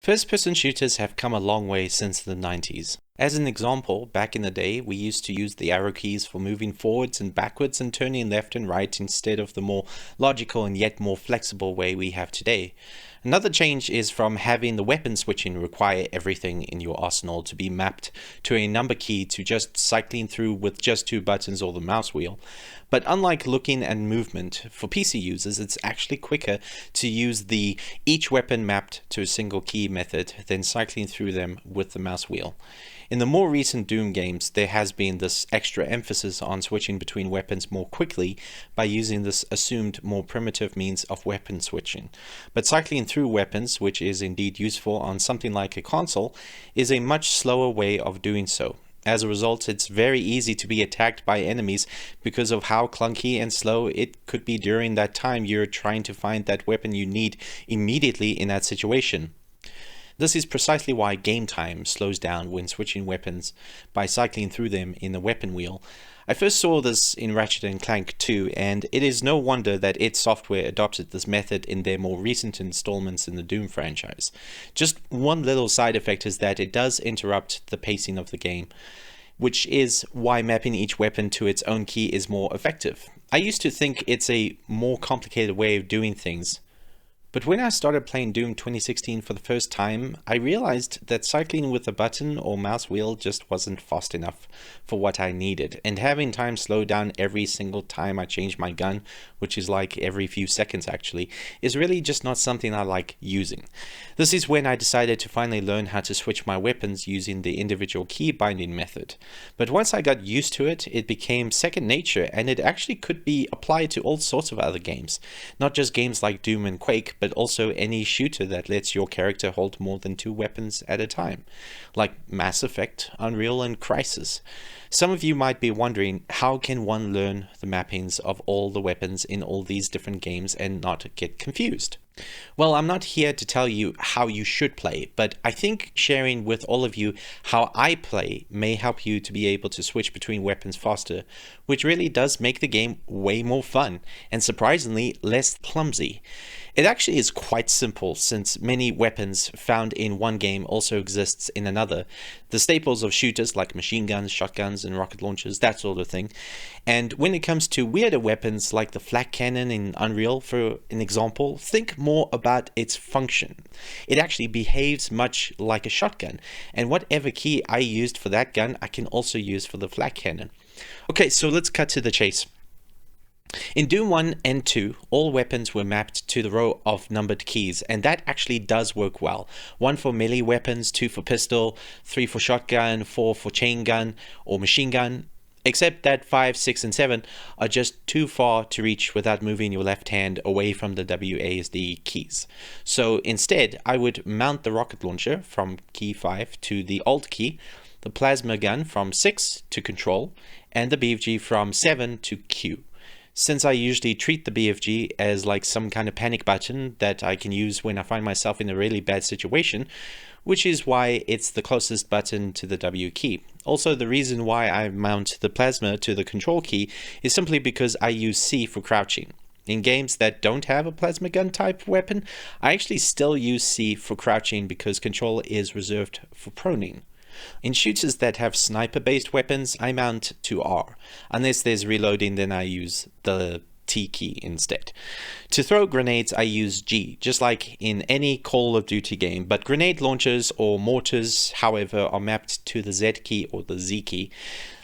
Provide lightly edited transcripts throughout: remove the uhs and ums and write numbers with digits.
First-person shooters have come a long way since the 90s. As an example, back in the day, we used to use the arrow keys for moving forwards and backwards and turning left and right instead of the more logical and yet more flexible way we have today. Another change is from having the weapon switching require everything in your arsenal to be mapped to a number key to just cycling through with just two buttons or the mouse wheel. But unlike looking and movement, for PC users it's actually quicker to use the each weapon mapped to a single key method than cycling through them with the mouse wheel. In the more recent Doom games, there has been this extra emphasis on switching between weapons more quickly by using this assumed more primitive means of weapon switching. But cycling through weapons, which is indeed useful on something like a console, is a much slower way of doing so. As a result, it's very easy to be attacked by enemies because of how clunky and slow it could be during that time you're trying to find that weapon you need immediately in that situation. This is precisely why game time slows down when switching weapons by cycling through them in the weapon wheel. I first saw this in Ratchet & Clank 2, and it is no wonder that id Software adopted this method in their more recent installments in the Doom franchise. Just one little side effect is that it does interrupt the pacing of the game, which is why mapping each weapon to its own key is more effective. I used to think it's a more complicated way of doing things, but when I started playing Doom 2016 for the first time, I realized that cycling with a button or mouse wheel just wasn't fast enough for what I needed, and having time slow down every single time I change my gun, which is like every few seconds actually, is really just not something I like using. This is when I decided to finally learn how to switch my weapons using the individual key binding method. But once I got used to it, it became second nature, and it actually could be applied to all sorts of other games, not just games like Doom and Quake, but also any shooter that lets your character hold more than two weapons at a time, like Mass Effect, Unreal, and Crysis. Some of you might be wondering, how can one learn the mappings of all the weapons in all these different games and not get confused? Well, I'm not here to tell you how you should play, but I think sharing with all of you how I play may help you to be able to switch between weapons faster, which really does make the game way more fun and surprisingly less clumsy. It actually is quite simple, since many weapons found in one game also exists in another. The staples of shooters like machine guns, shotguns, and rocket launchers, that sort of thing. And when it comes to weirder weapons like the flak cannon in Unreal, for an example, think more about its function. It actually behaves much like a shotgun, and whatever key I used for that gun, I can also use for the flak cannon. Okay, so let's cut to the chase. In Doom 1 and 2, all weapons were mapped to the row of numbered keys, and that actually does work well. 1 for melee weapons, 2 for pistol, 3 for shotgun, 4 for chain gun or machine gun, except that 5, 6, and 7 are just too far to reach without moving your left hand away from the WASD keys. So instead, I would mount the rocket launcher from key 5 to the Alt key, the plasma gun from 6 to Control, and the BFG from 7 to Q. Since I usually treat the BFG as like some kind of panic button that I can use when I find myself in a really bad situation, which is why it's the closest button to the W key. Also, the reason why I mount the plasma to the Control key is simply because I use C for crouching. In games that don't have a plasma gun type weapon, I actually still use C for crouching because Control is reserved for proning. In shooters that have sniper-based weapons, I mount to R. Unless there's reloading, then I use the T key instead. To throw grenades, I use G, just like in any Call of Duty game, but grenade launchers or mortars, however, are mapped to the Z key or the Z key.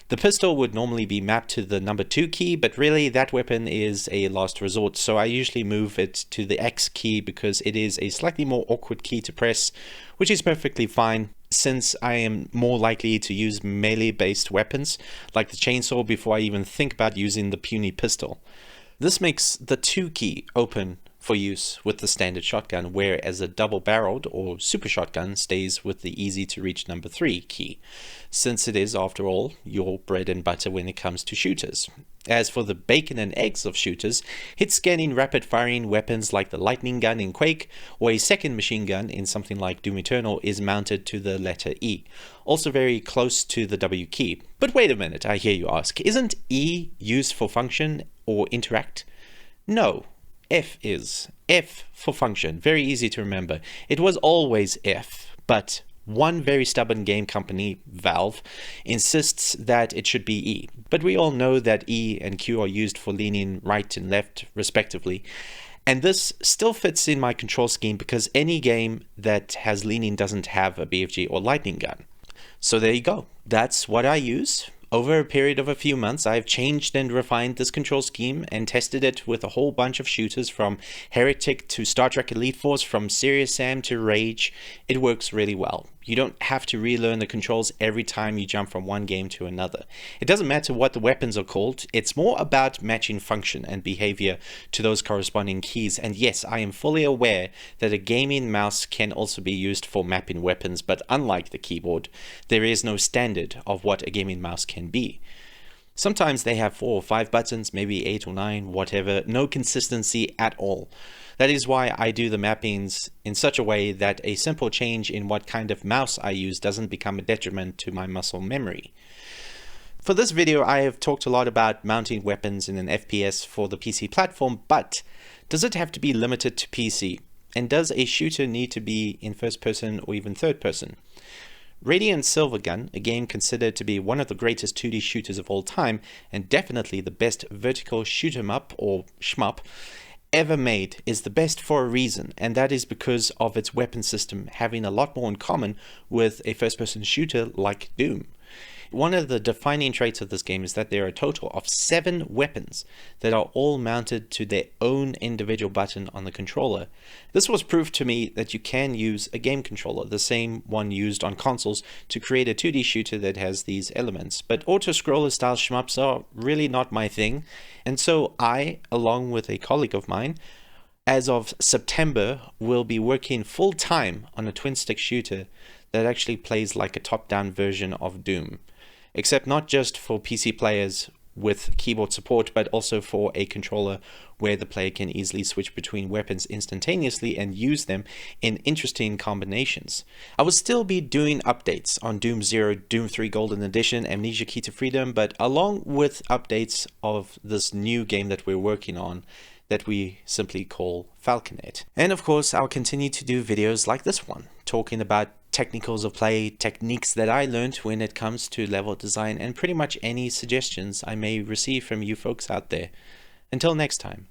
The pistol would normally be mapped to the number 2 key, but really that weapon is a last resort, so I usually move it to the X key because it is a slightly more awkward key to press, which is perfectly fine, since I am more likely to use melee-based weapons, like the chainsaw, before I even think about using the puny pistol. This makes the 2 key open for use with the standard shotgun, whereas a double-barreled or super shotgun stays with the easy-to-reach number 3 key, since it is, after all, your bread and butter when it comes to shooters. As for the bacon and eggs of shooters, hit-scanning rapid-firing weapons like the lightning gun in Quake or a second machine gun in something like Doom Eternal is mounted to the letter E, also very close to the W key. But wait a minute, I hear you ask, isn't E used for function or interact? No. F is. F for function. Very easy to remember. It was always F, but one very stubborn game company, Valve, insists that it should be E. But we all know that E and Q are used for leaning right and left, respectively. And this still fits in my control scheme because any game that has leaning doesn't have a BFG or lightning gun. So there you go. That's what I use. Over a period of a few months, I've changed and refined this control scheme and tested it with a whole bunch of shooters, from Heretic to Star Trek Elite Force, from Serious Sam to Rage. It works really well. You don't have to relearn the controls every time you jump from one game to another. It doesn't matter what the weapons are called, it's more about matching function and behavior to those corresponding keys. And yes, I am fully aware that a gaming mouse can also be used for mapping weapons, but unlike the keyboard, there is no standard of what a gaming mouse can be. Sometimes they have 4 or 5 buttons, maybe 8 or 9, whatever, no consistency at all. That is why I do the mappings in such a way that a simple change in what kind of mouse I use doesn't become a detriment to my muscle memory. For this video, I have talked a lot about mounting weapons in an FPS for the PC platform, but does it have to be limited to PC? And does a shooter need to be in first person or even third person? Radiant Silvergun, a game considered to be one of the greatest 2D shooters of all time, and definitely the best vertical shoot 'em up or shmup ever made, is the best for a reason, and that is because of its weapon system having a lot more in common with a first-person shooter like Doom. One of the defining traits of this game is that there are a total of 7 weapons that are all mounted to their own individual button on the controller. This was proof to me that you can use a game controller, the same one used on consoles, to create a 2D shooter that has these elements. But auto-scroller style shmups are really not my thing, and so I, along with a colleague of mine, as of September, will be working full-time on a twin-stick shooter that actually plays like a top-down version of Doom. Except not just for PC players with keyboard support, but also for a controller where the player can easily switch between weapons instantaneously and use them in interesting combinations. I will still be doing updates on Doom 0, Doom 3 Golden Edition, Amnesia Key to Freedom, but along with updates of this new game that we're working on that we simply call Falconet. And of course, I'll continue to do videos like this one, talking about technicals of play, techniques that I learned when it comes to level design, and pretty much any suggestions I may receive from you folks out there. Until next time.